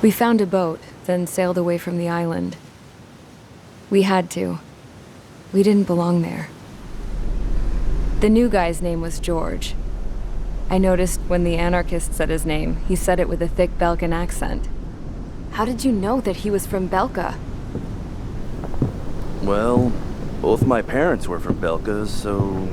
We found a boat, then sailed away from the island. We had to. We didn't belong there. The new guy's name was George. I noticed when the anarchist said his name, he said it with a thick Belkan accent. How did you know that he was from Belka? Well, both my parents were from Belka, so...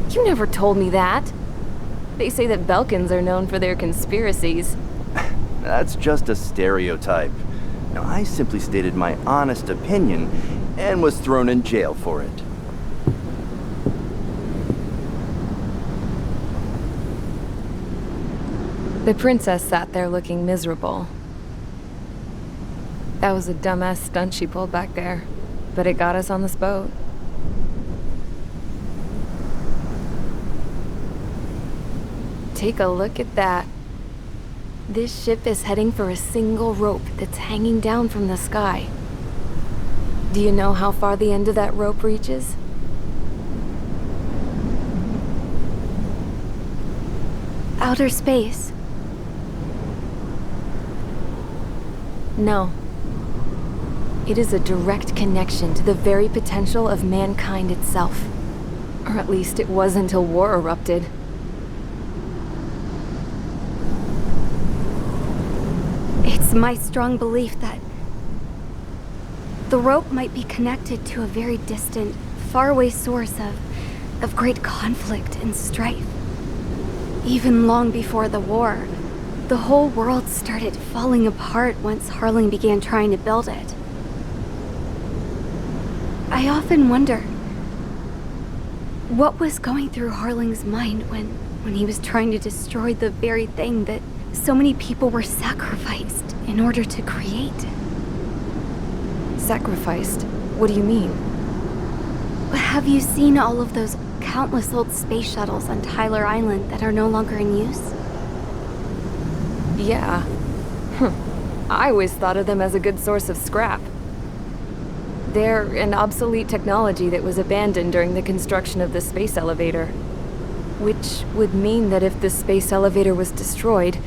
You never told me that. They say that Belkans are known for their conspiracies. That's just a stereotype. Now, I simply stated my honest opinion and was thrown in jail for it. The princess sat there looking miserable. That was a dumbass stunt she pulled back there, but it got us on this boat. Take a look at that. This ship is heading for a single rope that's hanging down from the sky. Do you know how far the end of that rope reaches? Outer space. No. It is a direct connection to the very potential of mankind itself. Or at least it was until war erupted. It's my strong belief that the rope might be connected to a very distant, faraway source of great conflict and strife. Even long before the war, the whole world started falling apart once Harling began trying to build it. I often wonder what was going through Harling's mind when he was trying to destroy the very thing that so many people were sacrificed in order to create. Sacrificed? What do you mean? Have you seen all of those countless old space shuttles on Tyler Island that are no longer in use? Yeah. I always thought of them as a good source of scrap. They're an obsolete technology that was abandoned during the construction of the space elevator. Which would mean that if the space elevator was destroyed,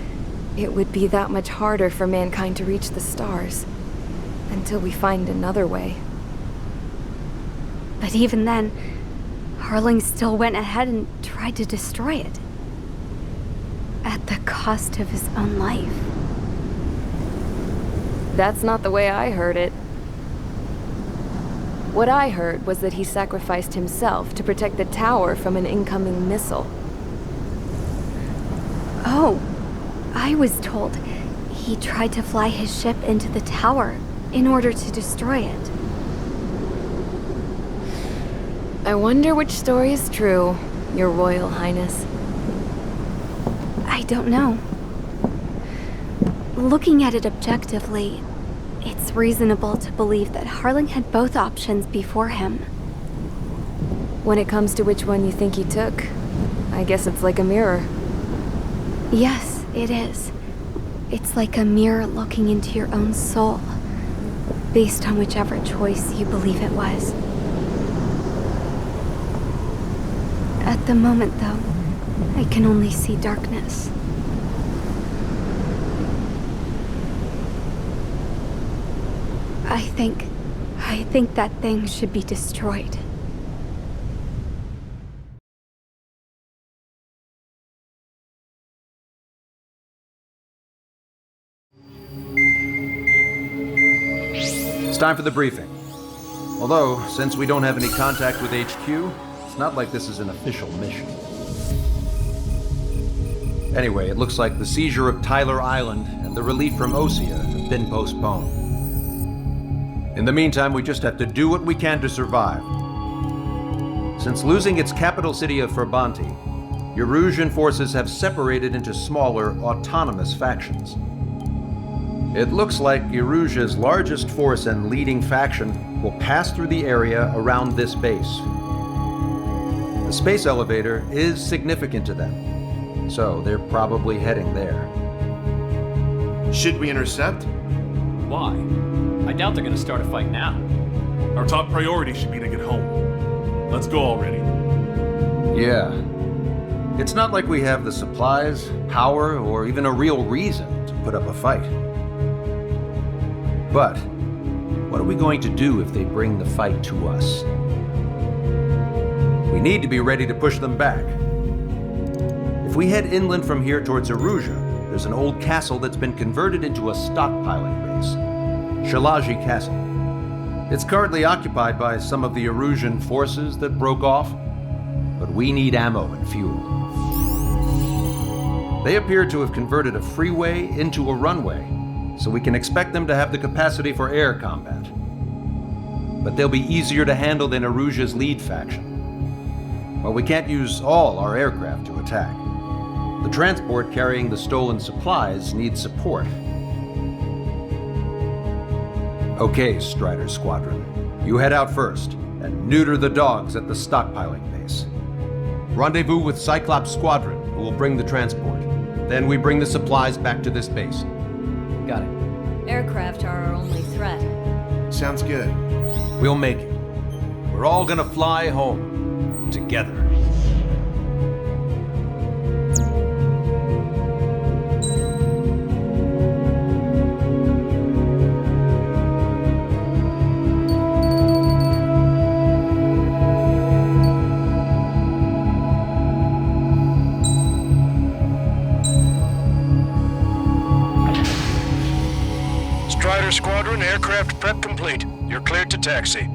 it would be that much harder for mankind to reach the stars. Until we find another way. But even then, Harling still went ahead and tried to destroy it. At the cost of his own life. That's not the way I heard it. What I heard was that he sacrificed himself to protect the tower from an incoming missile. Oh, I was told he tried to fly his ship into the tower in order to destroy it. I wonder which story is true, Your Royal Highness. I don't know. Looking at it objectively, it's reasonable to believe that Harling had both options before him. When it comes to which one you think he took, I guess it's like a mirror. Yes, it is. It's like a mirror looking into your own soul, based on whichever choice you believe it was. At the moment, though, I can only see darkness. I think that thing should be destroyed. It's time for the briefing. Although, since we don't have any contact with HQ, it's not like this is an official mission. Anyway, it looks like the seizure of Tyler Island and the relief from Osea have been postponed. In the meantime, we just have to do what we can to survive. Since losing its capital city of Ferbanti, Erusian forces have separated into smaller, autonomous factions. It looks like Erusia's largest force and leading faction will pass through the area around this base. The space elevator is significant to them, so they're probably heading there. Should we intercept? Why? I doubt they're gonna start a fight now. Our top priority should be to get home. Let's go already. Yeah. It's not like we have the supplies, power, or even a real reason to put up a fight. But what are we going to do if they bring the fight to us? We need to be ready to push them back. If we head inland from here towards Aruja, there's an old castle that's been converted into a stockpiling base. Shalaji Castle. It's currently occupied by some of the Arusian forces that broke off, but we need ammo and fuel. They appear to have converted a freeway into a runway, so we can expect them to have the capacity for air combat. But they'll be easier to handle than Aruja's lead faction. Well, we can't use all our aircraft to attack. The transport carrying the stolen supplies needs support. Okay, Strider Squadron. You head out first and neuter the dogs at the stockpiling base. Rendezvous with Cyclops Squadron, who will bring the transport. Then we bring the supplies back to this base. Got it. Aircraft are our only threat. Sounds good. We'll make it. We're all gonna fly home. Together. Strider Squadron, aircraft prep complete. You're cleared to taxi.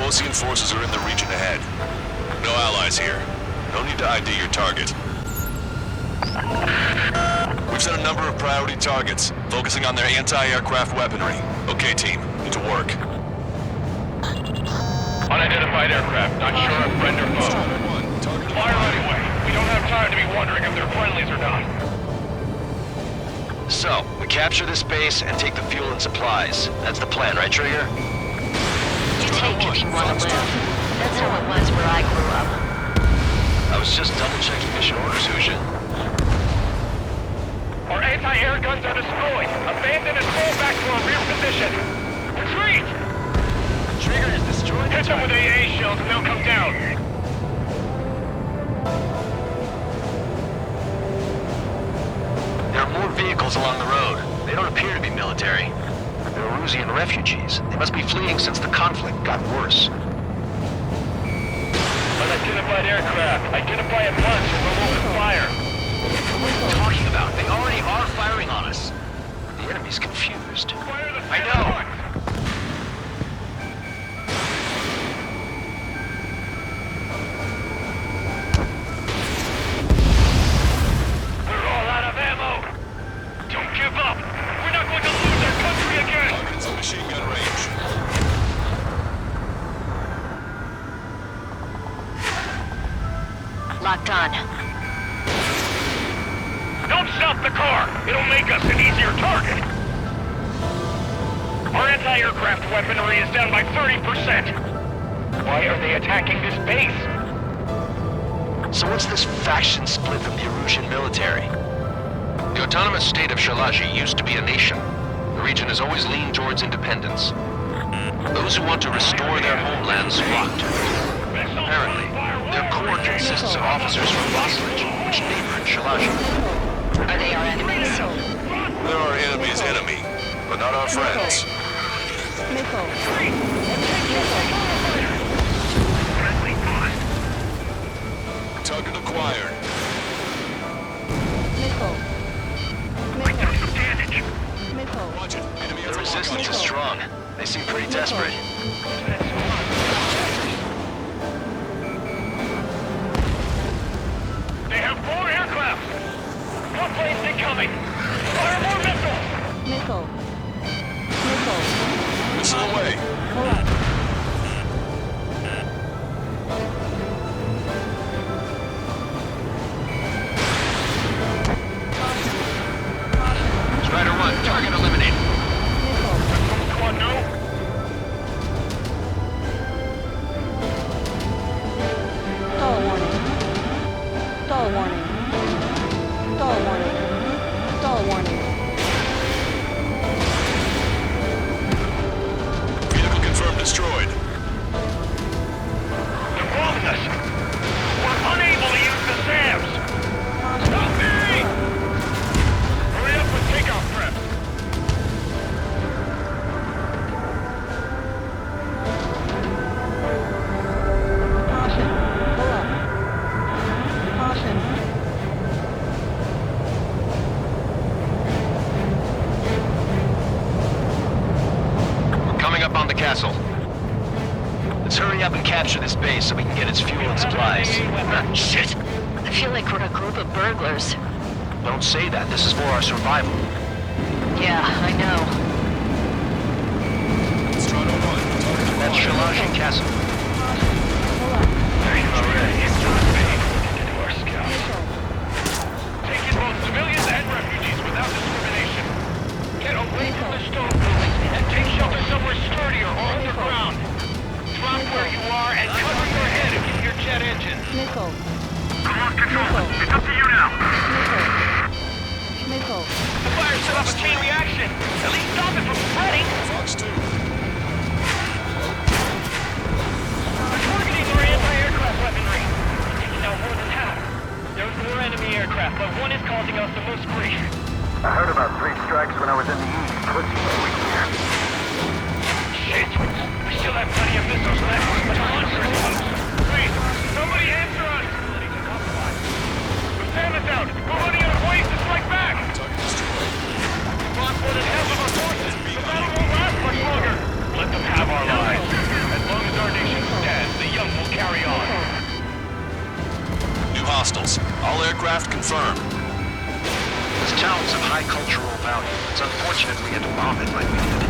Osean forces are in the region ahead. No allies here. No need to ID your target. We've set a number of priority targets, focusing on their anti-aircraft weaponry. Okay, team, get to work. Unidentified aircraft, not sure if friend or foe. Fire anyway. We don't have time to be wondering if they're friendlies or not. So, we capture this base and take the fuel and supplies. That's the plan, right, Trigger? You take if you want to live. That's how it was where I grew up. I was just double-checking mission orders, Husha. Our anti-air guns are destroyed. Abandon and fall back to our rear position. Retreat! Trigger is destroyed. Hit them with AA shells and they'll come down. There are more vehicles along the road. They don't appear to be military. They're Arusian refugees. They must be fleeing since the conflict got worse. Unidentified aircraft. Identify at once or we'll open fire. What are you talking about? They already are firing on us. The enemy's confused. Fire the I know. We're all out of ammo. Don't give up. We're not going to lose our country again. Target's in machine gun range. Locked on. Don't stop the car. It'll make us an easier target. Our anti-aircraft weaponry is down by 30%. Why are they attacking this base? So what's this faction split from the Arusian military? The autonomous state of Shalaji used to be a nation. The region has always leaned towards independence. Those who want to restore their homelands flock to it. Apparently, their core consists of officers from Vassalage, which neighbored Shalaji. Are they our enemies? They're our enemy's enemy, but not our friends. Target acquired. Watch it. Enemy The resistance is strong. They seem pretty desperate. They have 4 aircraft. More planes incoming. Fire more missiles. Missile away. Strider 1, target eliminated. Squad no. up on the castle. Let's hurry up and capture this base so we can get its fuel and supplies. Shit! I feel like we're a group of burglars. Don't say that. This is for our survival. Yeah, I know. That's Shalashi Castle. Into our scouts. Taking both civilians and refugees without discrimination. Get away from the stone buildings and take shelter somewhere sturdier or underground. Drop where you are and cover your head if you hear jet engines. Nickel. Come on, Control. It's up to you now. Nickel. The fire set off a chain reaction. At least stop it from spreading. Fox 2. Targeting our anti-aircraft weaponry. Taking out more than half. There's more enemy aircraft, but one is causing us the most grief. I heard about 3 strikes when I was in the east. Let's see what we can. Shit! We still have plenty of missiles left, but the launcher is close. Please, somebody answer us! Lieutenant's out! We're running out of ways to strike back! We've lost more than half of our forces! The battle won't last much longer! Let them have our lives. As long as our nation stands, the young will carry on. New hostiles. All aircraft confirmed. This town's of high cultural value. It's unfortunate we had to bomb it like we did.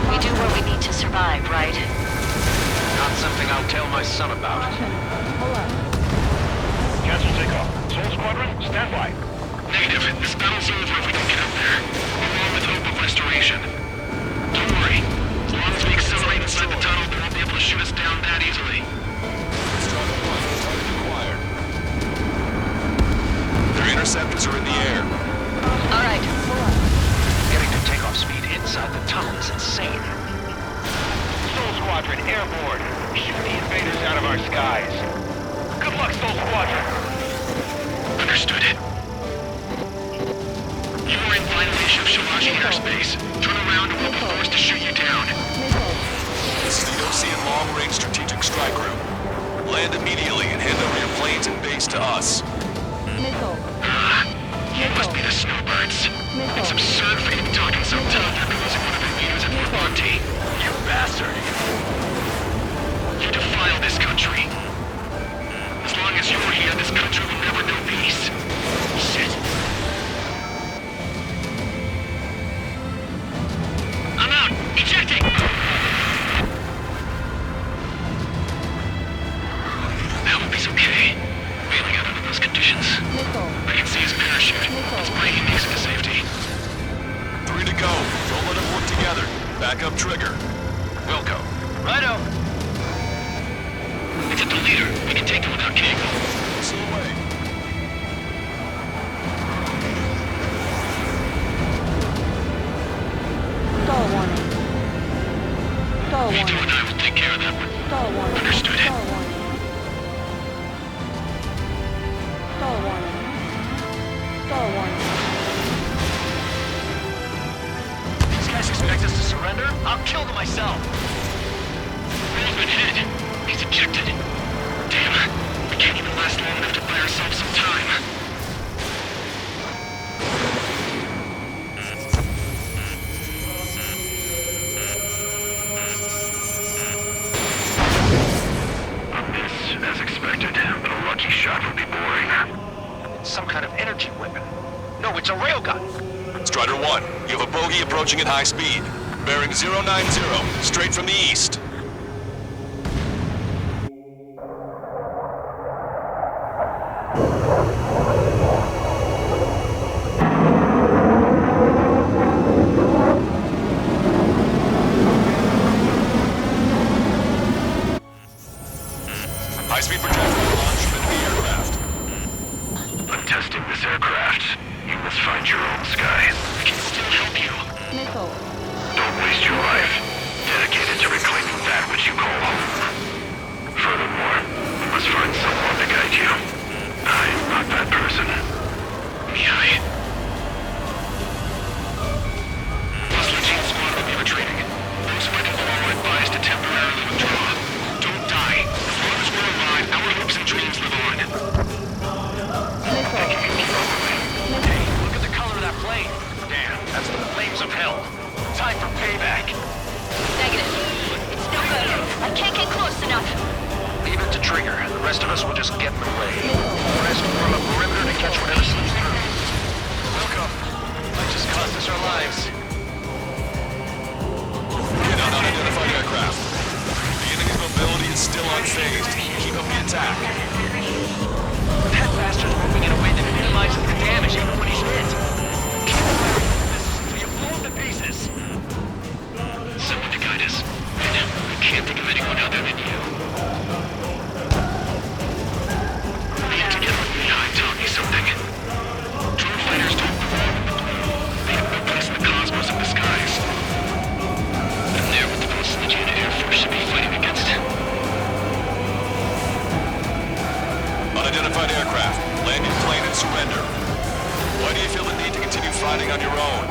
We do what we need to survive, right? Not something I'll tell my son about. Hold up. Cancel takeoff. Soul Squadron, stand by. Negative. This battle's over if we don't get up there. Along with hope of restoration. Don't worry. As long as we accelerate inside the tunnel, they won't be able to shoot us down that easily. Their interceptors are in the air. All right. Getting to takeoff speed inside the tunnel is insane. Soul Squadron, airborne. Shoot the invaders out of our skies. Good luck, Soul Squadron. Understood. You are in violation of Shalashi airspace. Turn around or we'll be forced to shoot you down. This is the Ocean Long-Range Strategic Strike Group. Land immediately and hand over your planes and base to us. Nickel. You must be the snowbirds. It's absurd for you to be talking so tough after losing one of your leaders at Formonte. You bastard! You defile this country. As long as you're here, this country will never know peace. Shit. I'm out! Ejecting! I hope he's okay. Bailing out under those conditions. Nickel. I can see his parachute. It's breaking next to safety. 3 to go. Don't let them work together. Back up trigger. Wilco. Righto. It's at the leader. We can take them without cable. Missile away. Stall warning. Stall Me warning. too and I will take care of that one. Stall warning. Understood. Stall warning. Stall warning. Stall warning. These guys expect us to surrender? I'll kill them myself. Rail's been hit. He's ejected. Damn. We can't even last long enough to buy ourselves some time. As expected, but a lucky shot would be boring. It's some kind of energy weapon. No, it's a railgun. Strider 1, you have a bogey approaching at high speed. Bearing 090, straight from the east. High-speed projector launched from the aircraft. I'm testing this aircraft. You must find your own sky. I can still help you. Nickel. Don't waste your life. Dedicated to reclaiming that which you call home. Furthermore, you must find someone to guide you. I'm not that person. Yai. Muscle Team Squad will be retreating. Those who are advised to temporarily withdraw. Don't die. As long as we're alive, our hopes and dreams live on. Nickel. Hey, look at the color of that flame. Damn, that's the flames of hell. Time for payback. Negative. Trigger. The rest of us will just get in the way. Rest form a perimeter to catch whatever slips through. Welcome. Might just cost us our lives. Hit on unidentified aircraft. The enemy's mobility is still unfazed. Keep up the attack. That bastard's moving in a way that minimizes the damage even when he's hit. Keep away. You blow him to pieces. Someone to guide us. I can't think of anyone other than you. We have to get from behind. Tell me something. Drone fighters don't perform. They have no place in the cosmos of the skies. And they're what the most legit Air Force should be fighting against. Unidentified aircraft. Land your plane and surrender. Why do you feel the need to continue fighting on your own?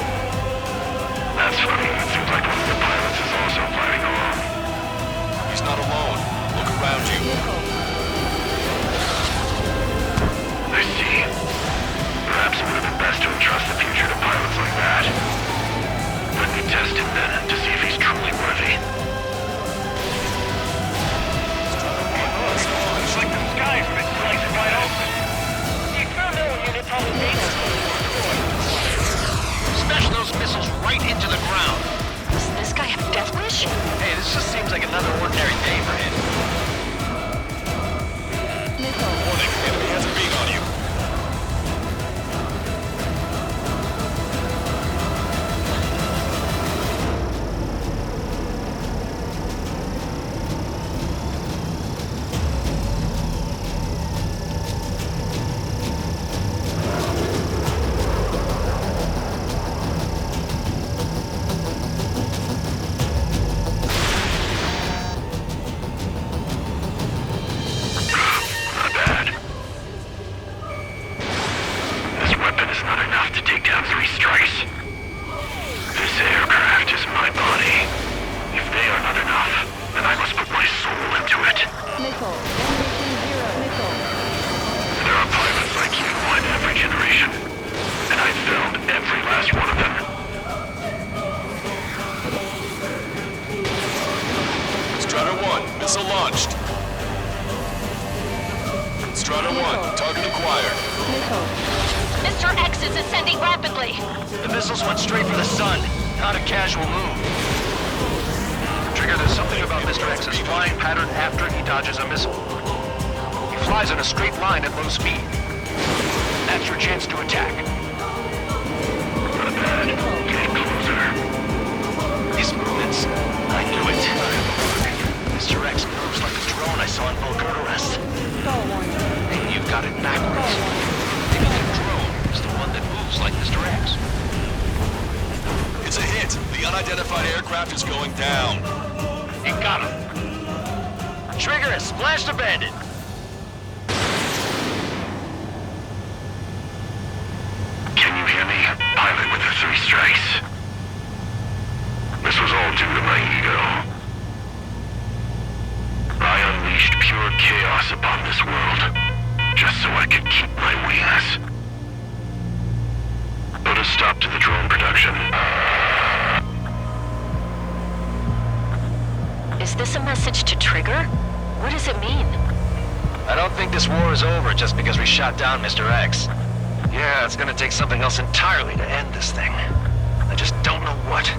That's funny. It seems like one of the pilots is also fighting alone. He's not alone. Look around you. I see. Perhaps it would have been best to entrust the future to pilots like that. Let me test him then to see if he's truly worthy. It's like the sky's been sliced wide open. The experimental unit's on the data. Smash those missiles right into the ground. Does this guy have death wish? Hey, this just seems like another ordinary day for him. Warning, enemy has a beam on you. Missile launched. Strata 1, target acquired. Mr. X is ascending rapidly. The missiles went straight for the sun. Not a casual move. Trigger, there's something about Mr. X's flying pattern after he dodges a missile. He flies in a straight line at low speed. That's your chance to attack. Not bad. Get closer. His movements. I knew it. Mr. X moves like the drone I saw in Volgurarest. And you've got it backwards. Maybe the drone is the one that moves like Mr. X. It's a hit. The unidentified aircraft is going down. You got him. Trigger has splashed a bandit. Can you hear me? Pilot with the 3 strikes. This was all due to my ego. I unleashed pure chaos upon this world, just so I could keep my wings. Put a stop to the drone production. Is this a message to Trigger? What does it mean? I don't think this war is over just because we shot down Mr. X. Yeah, it's gonna take something else entirely to end this thing. I just don't know what.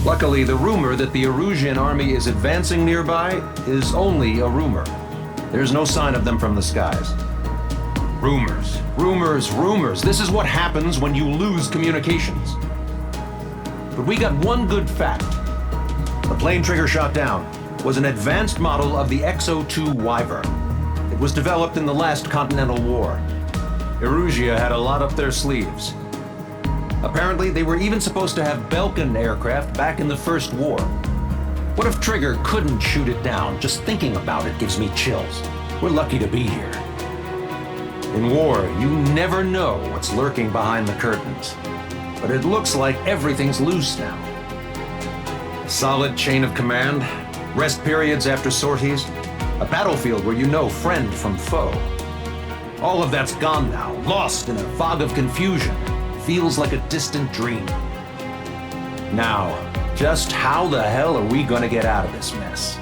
Luckily, the rumor that the Erusian army is advancing nearby is only a rumor. There's no sign of them from the skies. Rumors, rumors, rumors. This is what happens when you lose communications. But we got one good fact. The plane Trigger shot down was an advanced model of the X-02 Wyvern. It was developed in the last Continental War. Erusia had a lot up their sleeves. Apparently, they were even supposed to have Belkin aircraft back in the First War. What if Trigger couldn't shoot it down? Just thinking about it gives me chills. We're lucky to be here. In war, you never know what's lurking behind the curtains. But it looks like everything's loose now. Solid chain of command, rest periods after sorties, a battlefield where you know friend from foe. All of that's gone now, lost in a fog of confusion. Feels like a distant dream. Now, just how the hell are we gonna get out of this mess?